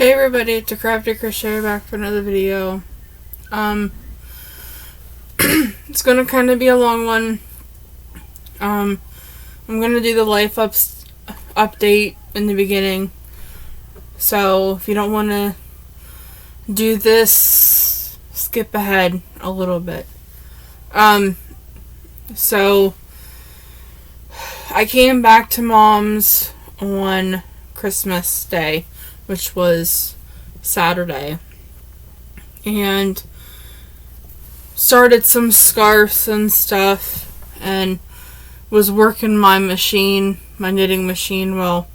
Hey everybody, it's a Crafty Crochet back for another video. It's gonna kind of be a long one. I'm gonna do the life update in the beginning. So if you don't want to do this, skip ahead a little bit. So I came back to Mom's on Christmas Day, which was Saturday, and started some scarves and stuff, and was working my knitting machine. Well,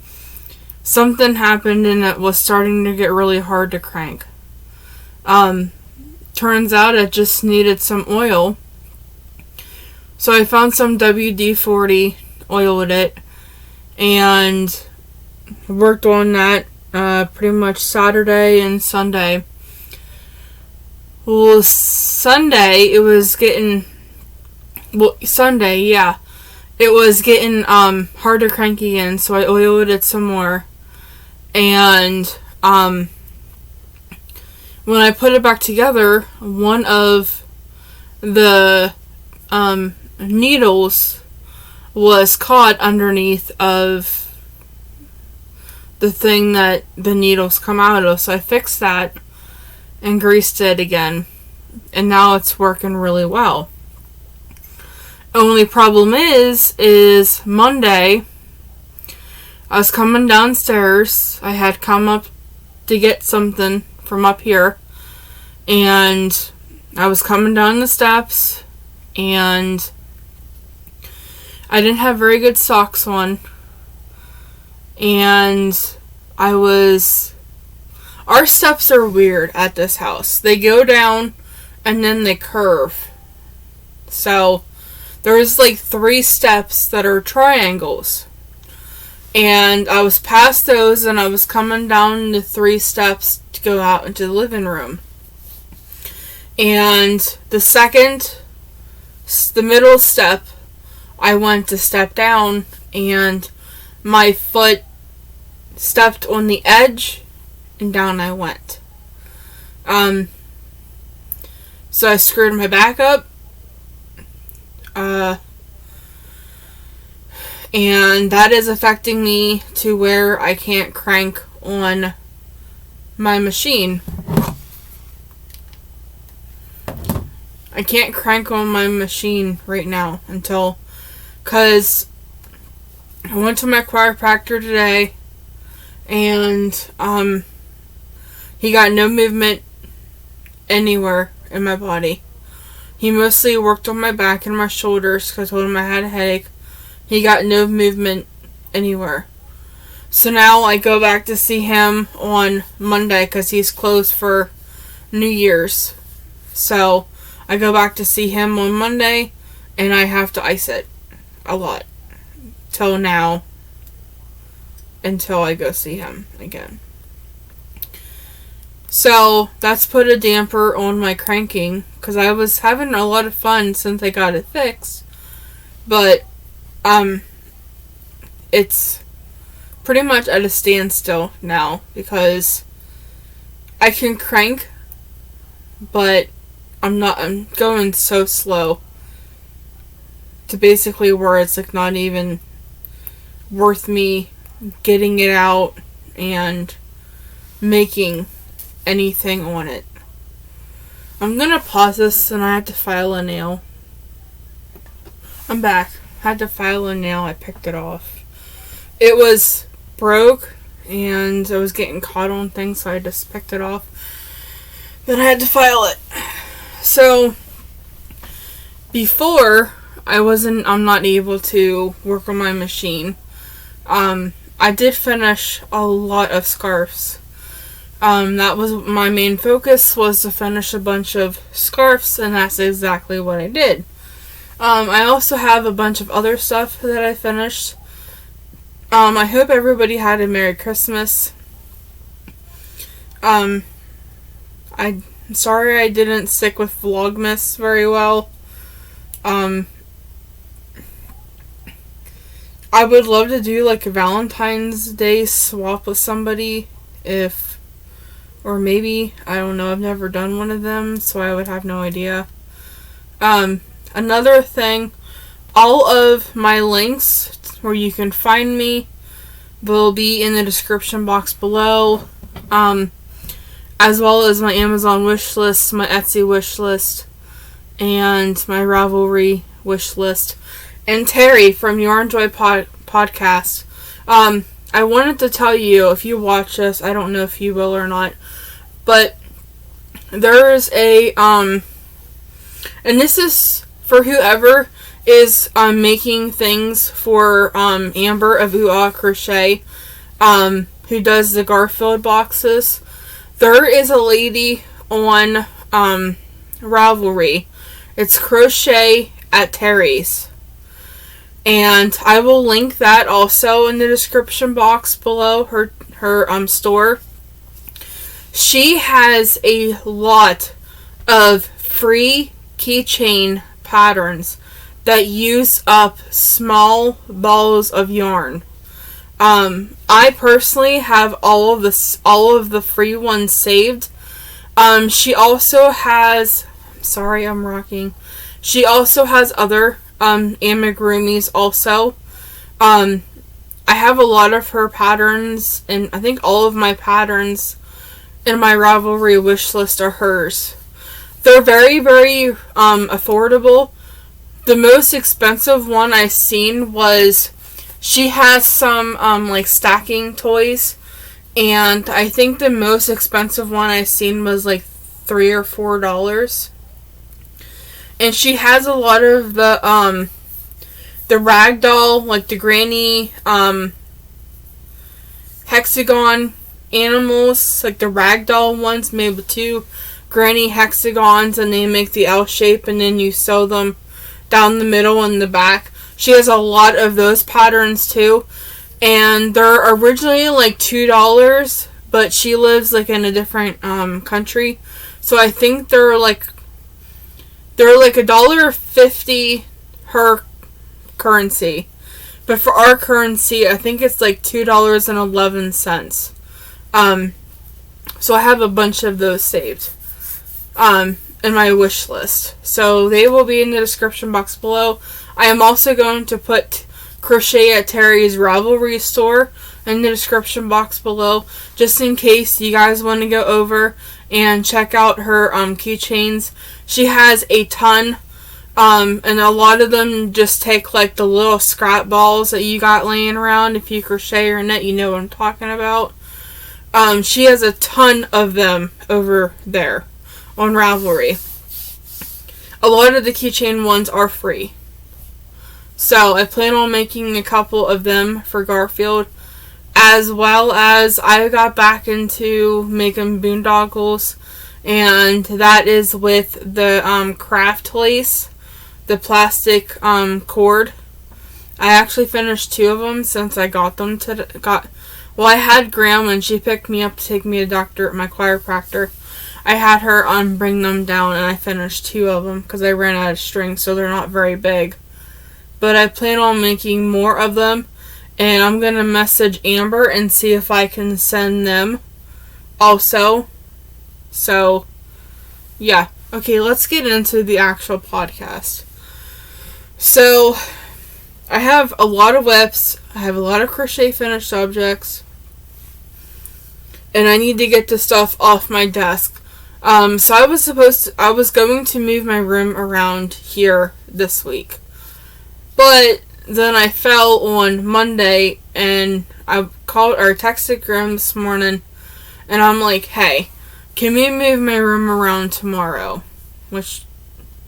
something happened and it was starting to get really hard to crank. Turns out it just needed some oil, so I found some WD-40, oiled it, and worked on that pretty much Saturday and Sunday. Well, Sunday it was getting harder crank again, so I oiled it some more. And when I put it back together, one of the needles was caught underneath of the thing that the needles come out of, so I fixed that and greased it again, and now it's working really well. Only problem is Monday I was coming downstairs. I had come up to get something from up here, and I was coming down the steps, and I didn't have very good socks on. And our steps are weird at this house. They go down and then they curve. So there's like 3 steps that are triangles. And I was past those and I was coming down the 3 steps to go out into the living room. And the middle step, I went to step down and my foot stepped on the edge and down I went. So I screwed my back up. And that is affecting me to where I can't crank on my machine. I can't crank on my machine right now because I went to my chiropractor today, and he got no movement anywhere in my body. He mostly worked on my back and my shoulders because I told him I had a headache. He got no movement anywhere. So now I go back to see him on Monday because he's closed for New Year's. So I go back to see him on Monday, and I have to ice it a lot until I go see him again. So that's put a damper on my cranking because I was having a lot of fun since I got it fixed, but it's pretty much at a standstill now because I can crank, but I'm going so slow to basically where it's like not even worth me getting it out and making anything on it. I'm gonna pause this and I have to file a nail. I'm back. I had to file a nail. I picked it off. It was broke and I was getting caught on things, so I just picked it off. Then I had to file it. So before I'm not able to work on my machine. I did finish a lot of scarves. That was my main focus, was to finish a bunch of scarves, and that's exactly what I did. I also have a bunch of other stuff that I finished. I hope everybody had a Merry Christmas. I'm sorry I didn't stick with Vlogmas very well. I would love to do like a Valentine's Day swap with somebody if Or maybe, I don't know, I've never done one of them, so I would have no idea. Another thing, all of my links where you can find me will be in the description box below, as well as my Amazon wish list, my Etsy wish list, and my Ravelry wish list. And Terry from Your Enjoy podcast, I wanted to tell you, if you watch this, I don't know if you will or not, but there's a, and this is for whoever is making things for Amber of Ooh Ah Crochet, who does the Garfield boxes. There is a lady on Ravelry. It's Crochet at Terry's. And I will link that also in the description box below, her store. She has a lot of free keychain patterns that use up small balls of yarn. I personally have all of the free ones saved. She also has, sorry, I'm rocking. She also has other amigurumis also. I have a lot of her patterns, and I think all of my patterns in my Ravelry wish list are hers. They're very, very affordable. The most expensive one I seen was, she has some like stacking toys, and I think the most expensive one I seen was like $3 or $4. And she has a lot of the ragdoll, like the granny hexagon animals, like the ragdoll ones made with 2 granny hexagons, and they make the L shape, and then you sew them down the middle and the back. She has a lot of those patterns too, and they're originally like $2, but she lives like in a different country, so I think they're like $1.50 her currency, but for our currency I think it's like $2.11. So I have a bunch of those saved in my wish list, so they will be in the description box below. I am also going to put Crochet at Terry's Ravelry store in the description box below, just in case you guys want to go over and check out her keychains. She has a ton, and a lot of them just take like the little scrap balls that you got laying around. If you crochet or knit, you know what I'm talking about. She has a ton of them over there on Ravelry. A lot of the keychain ones are free. So I plan on making a couple of them for Garfield, as well as I got back into making boondoggles, and that is with the craft lace, the plastic cord. I actually finished 2 of them since I got them I had Graham, and she picked me up to take me to my chiropractor. I had her bring them down, and I finished 2 of them because I ran out of string, so they're not very big. But I plan on making more of them, and I'm going to message Amber and see if I can send them also. So, yeah. Okay, let's get into the actual podcast. So, I have a lot of whips, I have a lot of crochet finished objects, and I need to get the stuff off my desk. So I was going to move my room around here this week. But then I fell on Monday, and I texted Graham this morning, and I'm like, hey, can we move my room around tomorrow? Which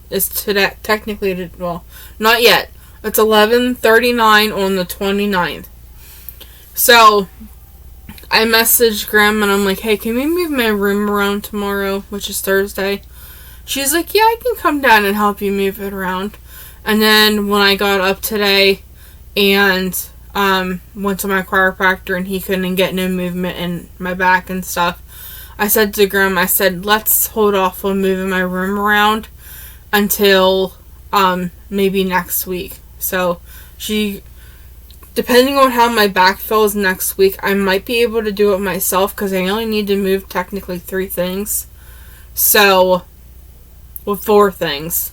is today, technically, well, not yet. It's 11:39 on the 29th. So, I messaged Graham, and I'm like, hey, can we move my room around tomorrow, which is Thursday? She's like, yeah, I can come down and help you move it around. And then when I got up today and went to my chiropractor, and he couldn't get no movement in my back and stuff, I said to Graham, let's hold off on moving my room around until maybe next week. So she Depending on how my back feels next week, I might be able to do it myself because I only need to move technically 3 things. So, well, 4 things.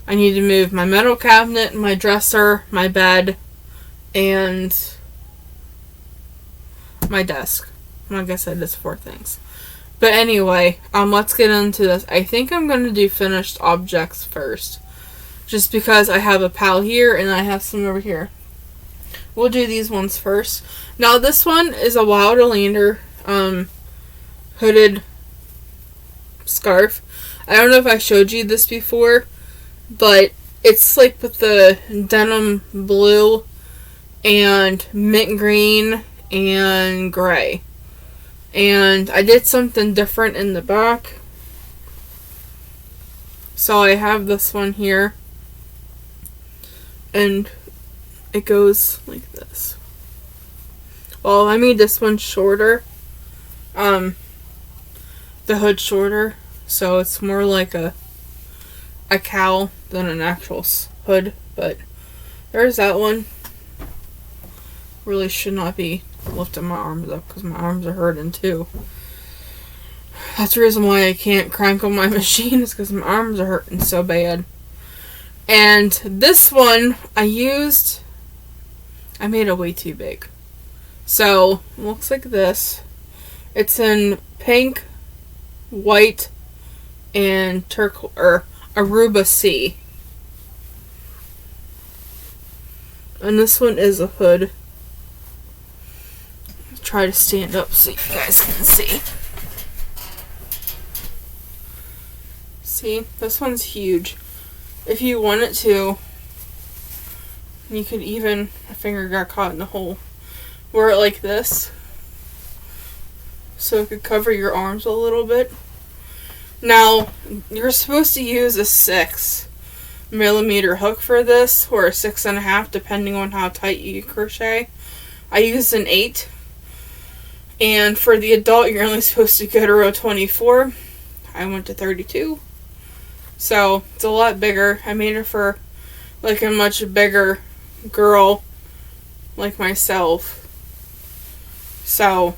I need to move my metal cabinet, my dresser, my bed, and my desk. Like I said, it's 4 things. But anyway, let's get into this. I think I'm going to do finished objects first. Just because I have a pile here and I have some over here. We'll do these ones first. Now this one is a Wildlander hooded scarf. I don't know if I showed you this before, but it's like with the denim blue and mint green and gray. And I did something different in the back. So I have this one here. And it goes like this. Well, I made this one shorter. The hood shorter. So it's more like a cowl than an actual hood. But there's that one. Really should not be lifting my arms up because my arms are hurting too. That's the reason why I can't crank on my machine, is because my arms are hurting so bad. And this one I made it way too big. So it looks like this. It's in pink, white, and turquoise or Aruba Sea. And this one is a hood. I'll try to stand up so you guys can see. See, this one's huge. If you wanted to, you could even, my finger got caught in the hole, wear it like this. So it could cover your arms a little bit. Now, you're supposed to use a 6mm hook for this, or a 6.5, depending on how tight you crochet. I used an 8. And for the adult, you're only supposed to go to row 24. I went to 32. So, it's a lot bigger. I made it for, like, a much bigger girl like myself. So,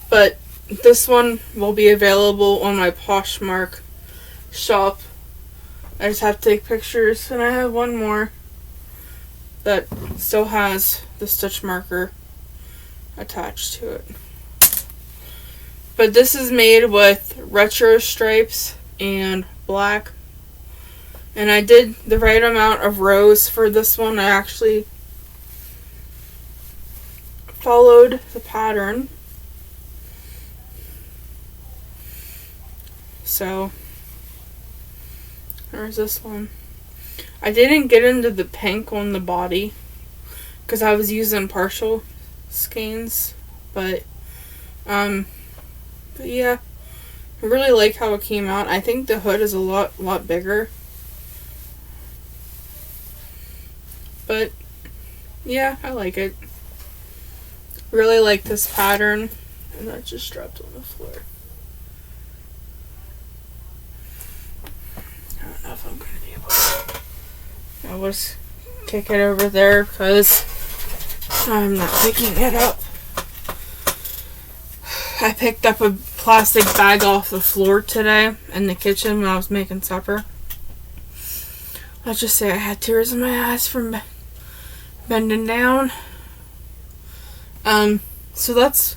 but this one will be available on my Poshmark shop. I just have to take pictures, and I have one more that still has the stitch marker attached to it. But this is made with retro stripes and black. And I did the right amount of rows for this one. I actually followed the pattern. So, there's this one. I didn't get into the pink on the body because I was using partial skeins. But yeah, I really like how it came out. I think the hood is a lot bigger. But yeah, I like it. Really like this pattern. And that just dropped on the floor. I don't know if I'm going to be able to. I'll just kick it over there because I'm not picking it up. I picked up a plastic bag off the floor today in the kitchen when I was making supper. Let's just say I had tears in my eyes from bending down. So that's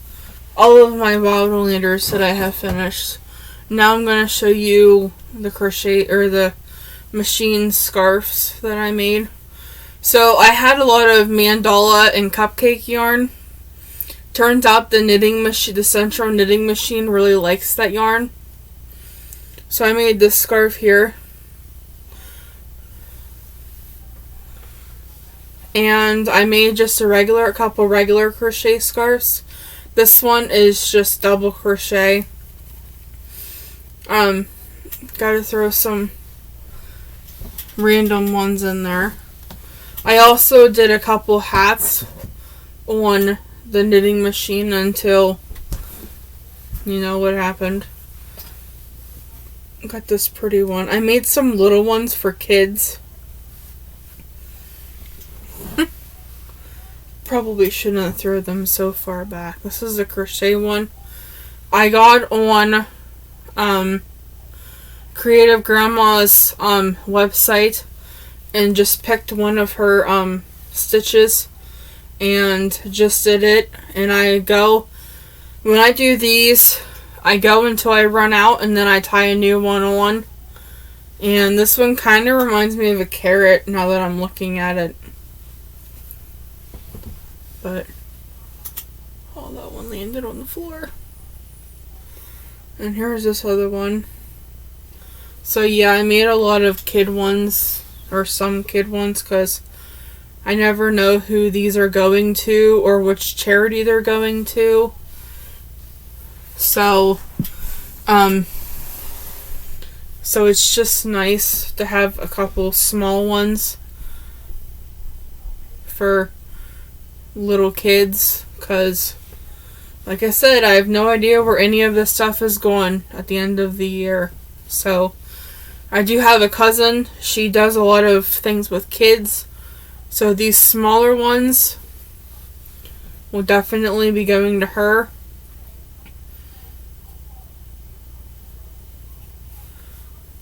all of my Wildlanders that I have finished. Now I'm going to show you the crochet or the machine scarves that I made. So I had a lot of mandala and cupcake yarn. Turns out the knitting machine, the central knitting machine, really likes that yarn. So I made this scarf here. And I made just a couple regular crochet scarves. This one is just double crochet. Gotta throw some random ones in there. I also did a couple hats on the knitting machine until you know what happened. Got this pretty one. I made some little ones for kids. probably shouldn't throw them so far back. This is a crochet one. I got on Creative Grandma's website and just picked one of her stitches and just did it. And when I do these, I go until I run out and then I tie a new one on. And this one kind of reminds me of a carrot now that I'm looking at it. But, oh, that one landed on the floor. And here's this other one. So yeah, I made a lot of kid ones, or some kid ones, because I never know who these are going to or which charity they're going to. So it's just nice to have a couple small ones for little kids, because like I said, I have no idea where any of this stuff is going at the end of the year. So I do have a cousin, she does a lot of things with kids, so these smaller ones will definitely be going to her.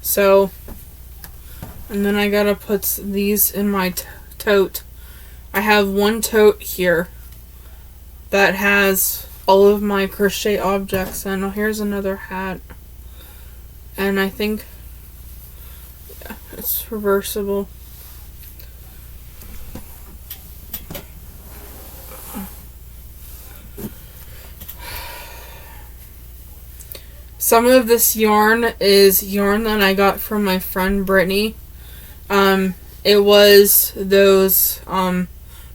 So, and then I gotta put these in my tote. I have one tote here that has all of my crochet objects in. Oh, here's another hat. And I think, yeah, it's reversible. Some of this yarn is yarn that I got from my friend Brittany. It was those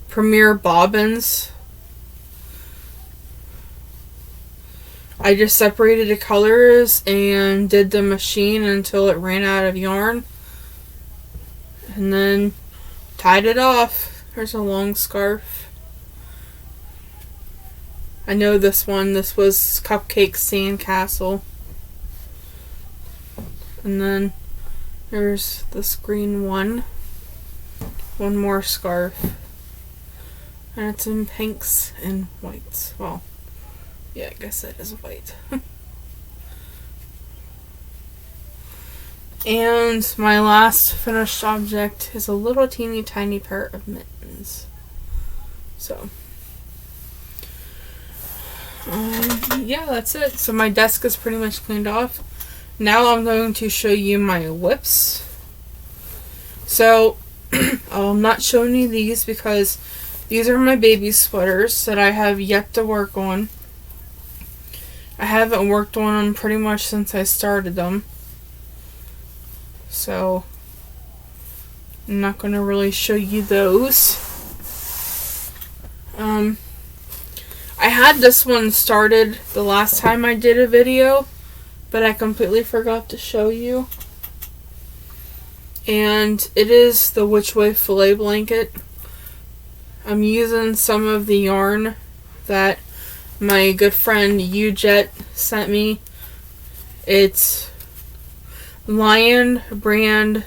Premier bobbins. I just separated the colors and did the machine until it ran out of yarn. And then tied it off. Here's a long scarf. I know this one. This was Cupcake Sandcastle. And then there's this green one. One more scarf. And it's in pinks and whites. Well, yeah, I guess it is white. And my last finished object is a little teeny tiny pair of mittens. So, yeah, that's it. So my desk is pretty much cleaned off. Now I'm going to show you my whips. So, I'm not showing you these because these are my baby sweaters that I have yet to work on. I haven't worked on them pretty much since I started them. So, I'm not going to really show you those. I had this one started the last time I did a video, but I completely forgot to show you. And it is the Which Way Filet blanket. I'm using some of the yarn that my good friend Ujet sent me. It's Lion brand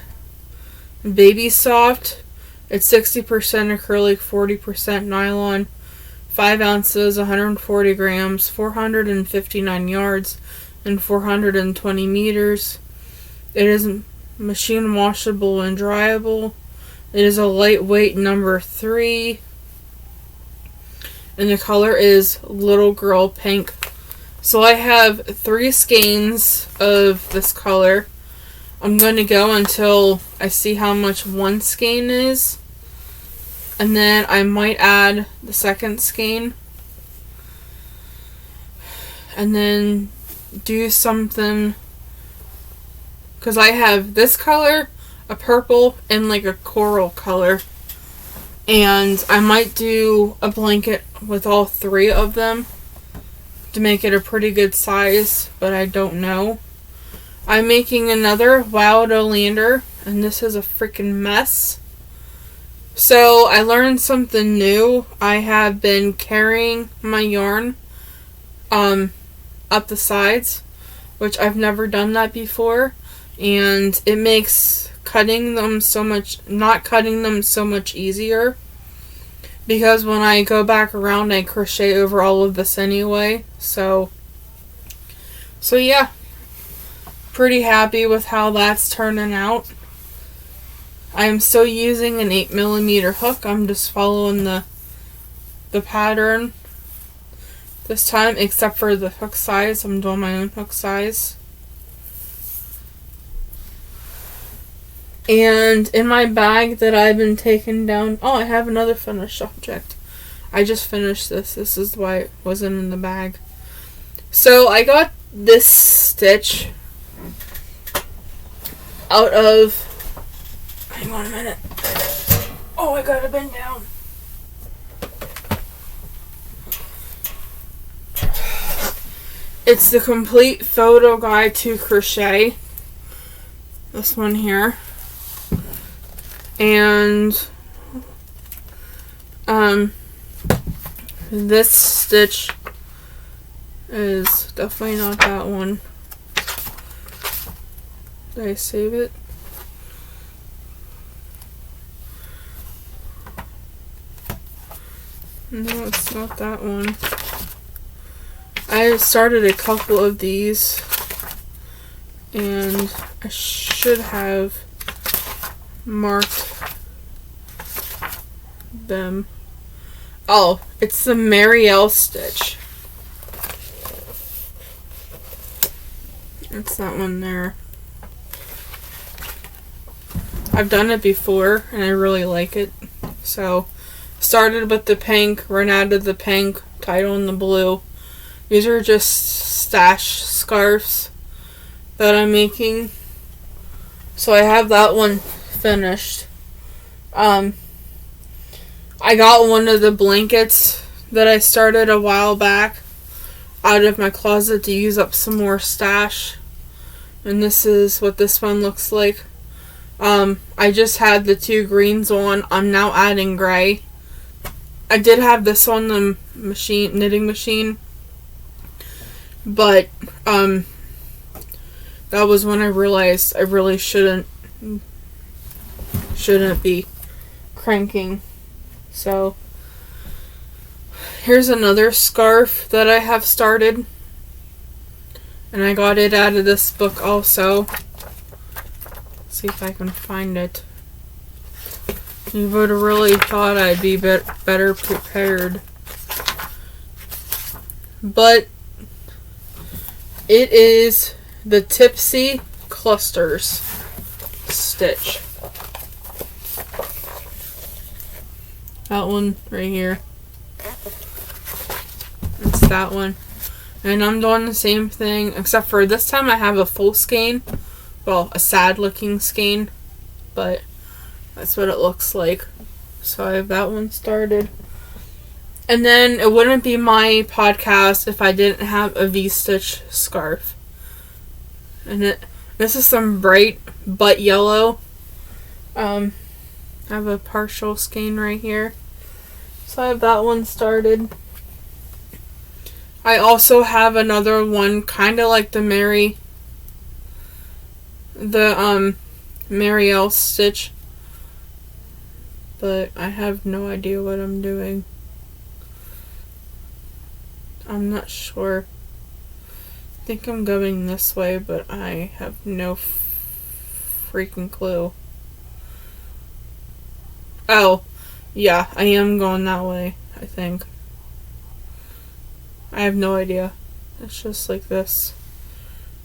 Baby Soft. It's 60% acrylic, 40% nylon, 5 ounces, 140 grams, 459 yards, and 420 meters. It is machine washable and dryable. It is a lightweight number 3. And the color is Little Girl Pink. So I have 3 skeins of this color. I'm going to go until I see how much one skein is. And then I might add the second skein. And then do something, because I have this color, a purple, and like a coral color. And I might do a blanket with all 3 of them to make it a pretty good size, but I don't know. I'm making another Wild Oleander, and this is a freaking mess. So I learned something new. I have been carrying my yarn up the sides, which I've never done that before, and it makes not cutting them so much easier, because when I go back around I crochet over all of this anyway. So yeah, pretty happy with how that's turning out. I'm still using an 8mm hook. I'm just following the pattern this time, except for the hook size. I'm doing my own hook size. And in my bag that I've been taking down, oh, I have another finished object. I just finished this. This is why it wasn't in the bag. So I got this stitch out of, hang on a minute. Oh, I gotta bend down. It's the Complete Photo Guide to Crochet. This one here. And this stitch is definitely not that one. Did I save it? No, it's not that one. I started a couple of these and I should have marked them. Oh, it's the Marielle Stitch. It's that one there. I've done it before and I really like it. So, started with the pink, ran out of the pink, tied on the blue. These are just stash scarves that I'm making. So I have that one finished. I got one of the blankets that I started a while back out of my closet to use up some more stash. And this is what this one looks like. I just had the two greens on. I'm now adding gray. I did have this on the knitting machine. But, that was when I realized I really shouldn't be cranking. So, here's another scarf that I have started. And I got it out of this book also. Let's see if I can find it. You would have really thought I'd be better prepared. But it is the Tipsy Clusters stitch. That one right here. It's that one. And I'm doing the same thing, except for this time I have a full skein. Well, a sad looking skein. But that's what it looks like. So I have that one started. And then it wouldn't be my podcast if I didn't have a V-stitch scarf. And this is some bright butt yellow. I have a partial skein right here. So I have that one started. I also have another one kind of like the Marielle Stitch. But I have no idea what I'm doing. I'm not sure. I think I'm going this way, but I have no freaking clue. Oh, yeah, I am going that way, I think. I have no idea. It's just like this.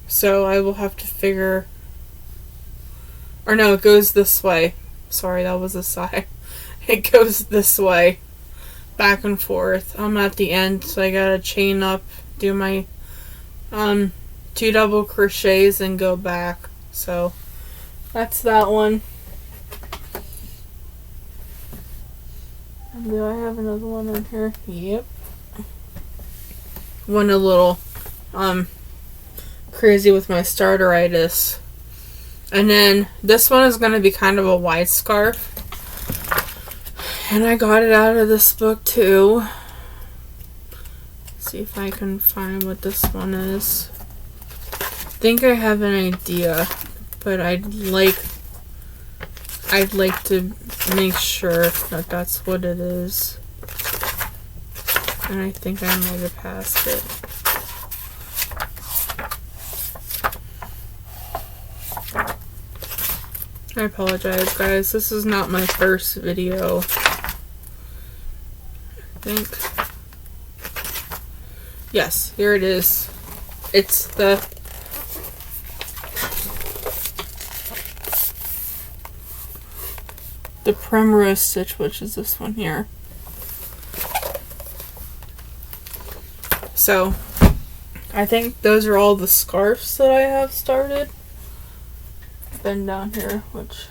So I will have to figure... Or no, it goes this way. Sorry, that was a sigh. It goes this way. Back and forth. I'm at the end, so I gotta chain up, do my 2 double crochets and go back. So that's that one. Do I have another one in here? Yep. Went a little crazy with my starteritis. And then this one is gonna be kind of a wide scarf. And I got it out of this book too. Let's see if I can find what this one is. I think I have an idea, but I'd like to make sure that that's what it is. And I think I might have passed it. I apologize, guys. This is not my first video. I think. Yes, here it is. It's the Primrose Stitch, which is this one here. So, I think those are all the scarves that I have started. Then down here, which...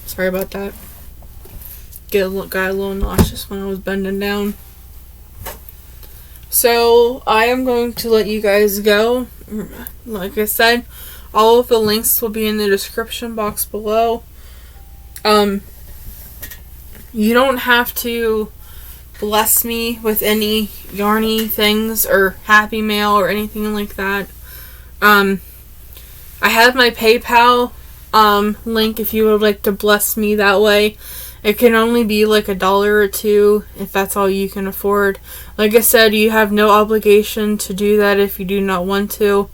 Sorry about that. Got a little nauseous when I was bending down. So, I am going to let you guys go. Like I said, all of the links will be in the description box below. You don't have to bless me with any yarny things or happy mail or anything like that. I have my PayPal link if you would like to bless me that way. It can only be like $1 or $2 if that's all you can afford. Like I said, you have no obligation to do that if you do not want to.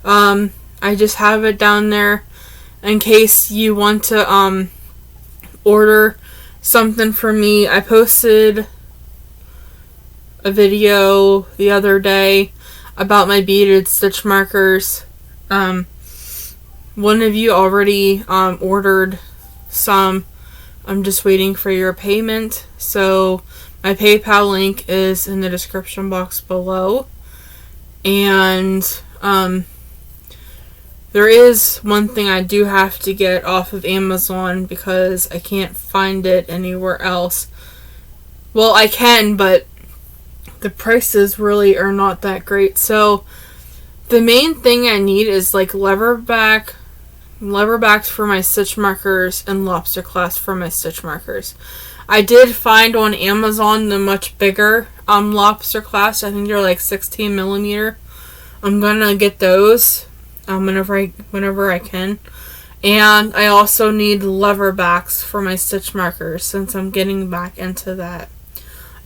I just have it down there in case you want to order something from me. I posted a video the other day about my beaded stitch markers. One of you already ordered some. I'm just waiting for your payment. So my PayPal link is in the description box below. And there is one thing I do have to get off of Amazon because I can't find it anywhere else. Well, I can, but the prices really are not that great. So the main thing I need is like leverbacks for my stitch markers and lobster clasp for my stitch markers. I did find on Amazon the much bigger lobster clasp. I think they're like 16 millimeter. I'm gonna get those whenever I can. And I also need leverbacks for my stitch markers since I'm getting back into that.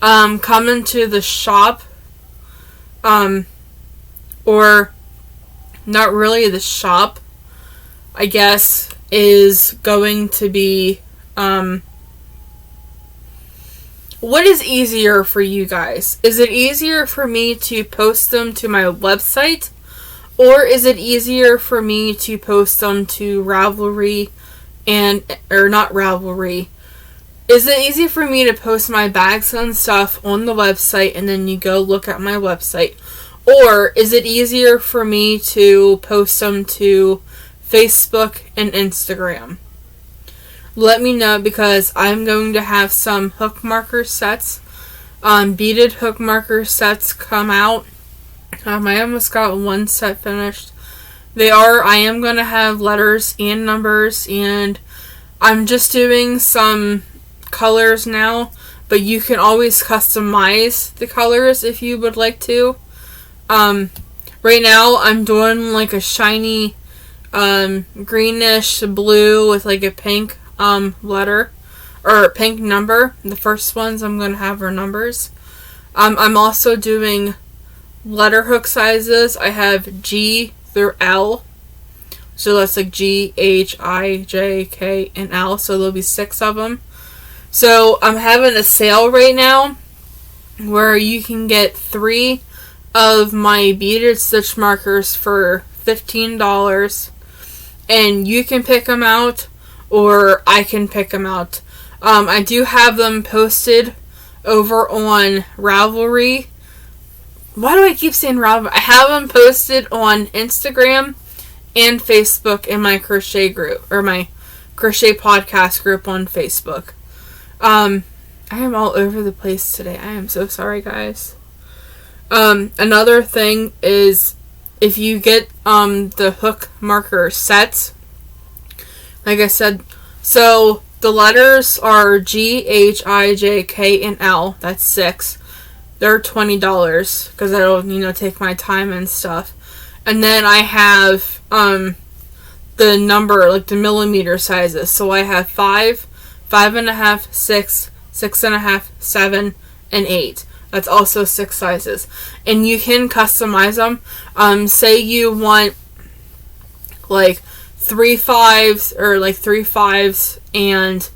Coming to the shop, or not really the shop, I guess, is going to be, what is easier for you guys? Is it easier for me to post them to my website? Or is it easier for me to post them to Ravelry or not Ravelry? Is it easy for me to post my bags and stuff on the website and then you go look at my website? Or is it easier for me to post them to Facebook and Instagram? Let me know because I'm going to have some hook marker sets. Beaded hook marker sets come out. I almost got one set finished. I am going to have letters and numbers, and I'm just doing some colors now, but you can always customize the colors if you would like to. Right now I'm doing like a shiny greenish blue with like a pink letter or pink number. The first ones I'm going to have are numbers. I'm also doing letter hook sizes. I have G through L. So that's like G, H, I, J, K, and L. So there'll be 6 of them. So I'm having a sale right now where you can get 3 of my beaded stitch markers for $15. And you can pick them out or I can pick them out. I do have them posted over on Ravelry. Why do I keep saying Ravelry? I have them posted on Instagram and Facebook in my crochet group, or my crochet podcast group on Facebook. I am all over the place today. I am so sorry, guys. Another thing is if you get the hook marker sets, like I said, so the letters are G, H, I, J, K, and L. That's 6. They're $20 because that'll, take my time and stuff. And then I have the number, like the millimeter sizes. So I have 5, 5.5, 6, 6.5, 7, and 8. That's also 6 sizes. And you can customize them. Say you want like 3 5s, or like 3 5s and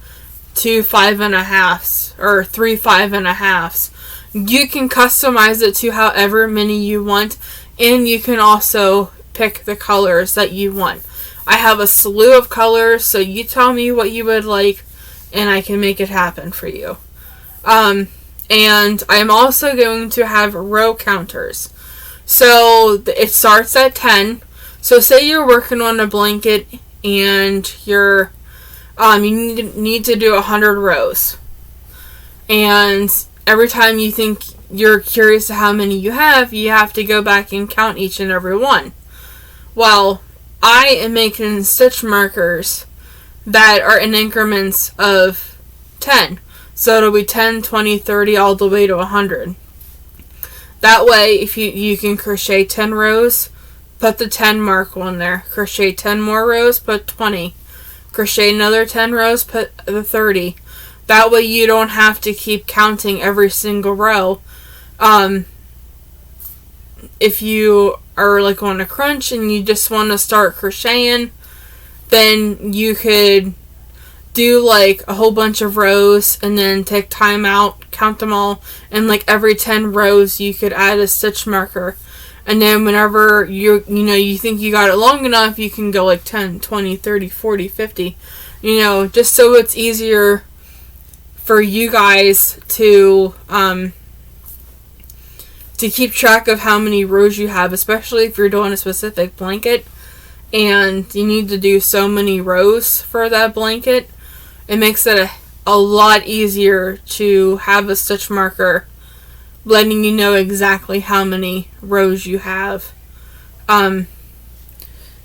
2 5.5s, or 3 5.5s. You can customize it to however many you want, and you can also pick the colors that you want. I have a slew of colors, so you tell me what you would like, and I can make it happen for you. And I'm also going to have row counters. So it starts at 10. So say you're working on a blanket and you need to do 100 rows. And every time you think you're curious to how many you have to go back and count each and every one. Well, I am making stitch markers that are in increments of 10. So it'll be 10, 20, 30, all the way to 100. That way, if you can crochet 10 rows, put the 10 mark on there. Crochet 10 more rows, put 20. Crochet another 10 rows, put the 30. That way you don't have to keep counting every single row. If you are like on a crunch and you just want to start crocheting, then you could do like a whole bunch of rows and then take time out, count them all, and like every 10 rows you could add a stitch marker. And then whenever you think you got it long enough, you can go like 10, 20, 30, 40, 50. Just so it's easier for you guys to keep track of how many rows you have, especially if you're doing a specific blanket and you need to do so many rows for that blanket. It makes it a lot easier to have a stitch marker letting you know exactly how many rows you have. But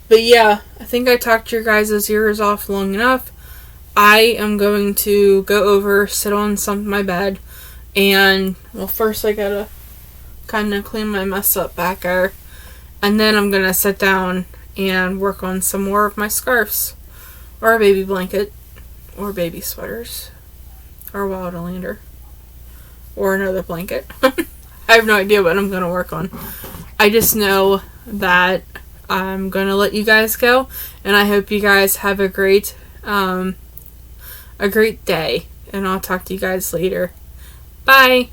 yeah, I think I talked your guys' ears off long enough. I am going to go over, sit on my bed, and, well, first I gotta kind of clean my mess up back there, and then I'm gonna sit down and work on some more of my scarves, or a baby blanket, or baby sweaters, or Wildlander, or another blanket. I have no idea what I'm going to work on. I just know that I'm going to let you guys go, and I hope you guys have a great day, and I'll talk to you guys later. Bye!